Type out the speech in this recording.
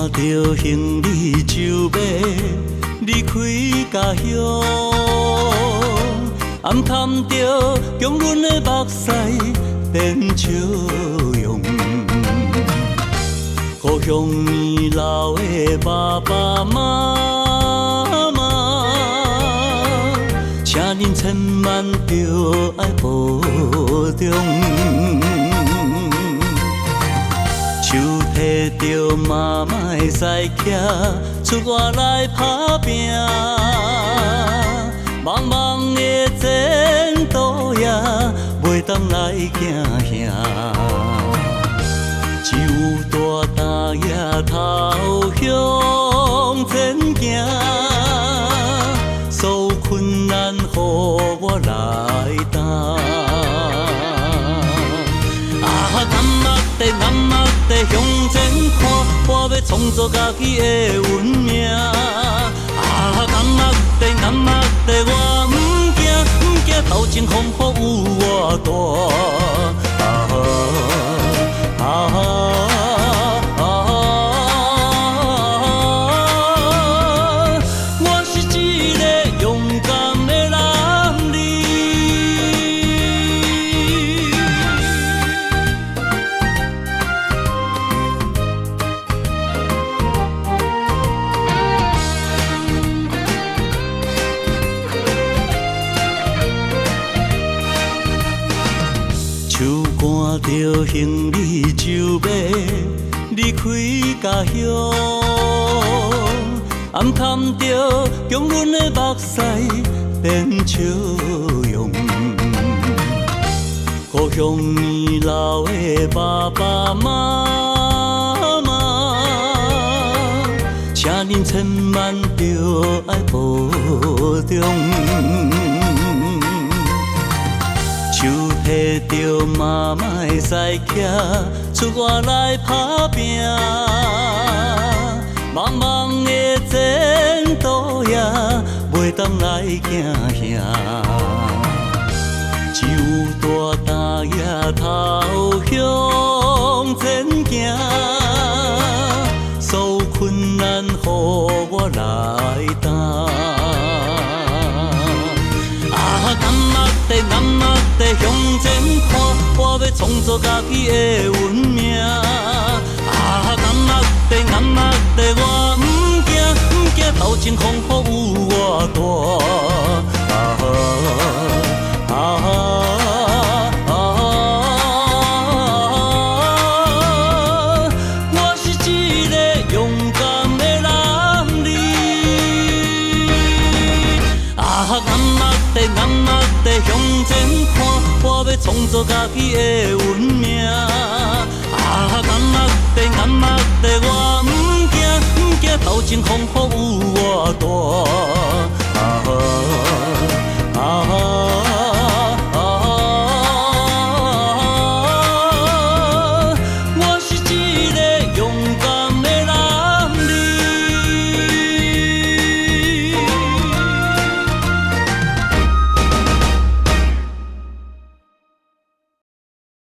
着行李就要离开家乡，暗探着强阮的目屎变笑容。故乡年老的爸爸妈妈，请恁千万着爱保重。手提着妈妈的赛徛，出外来打拼。茫茫的前途也袂当来惊吓，只有大担野头向前行，所有困难予我来担。南目地向前看，我要创造家己的运命。南目地，我不惊，头前风雨有我我是一个勇敢的男儿。手赶着行李就要离开家乡，暗探着强阮的目屎变笑容。故乡年老的爸爸妈妈，请恁千万着爱保重。手提着妈妈的赛徛，出外来打拼。茫茫的前途也袂当来惊吓，只有大担野头向前行，所有困难予我来担。南目地向前看，我要创造家己的运命。南目地，我不惊，头前风雨有我我是一个勇敢的男儿。南目地向前看，我要创造家己的运命。南目地，我不惊，头前风雨有我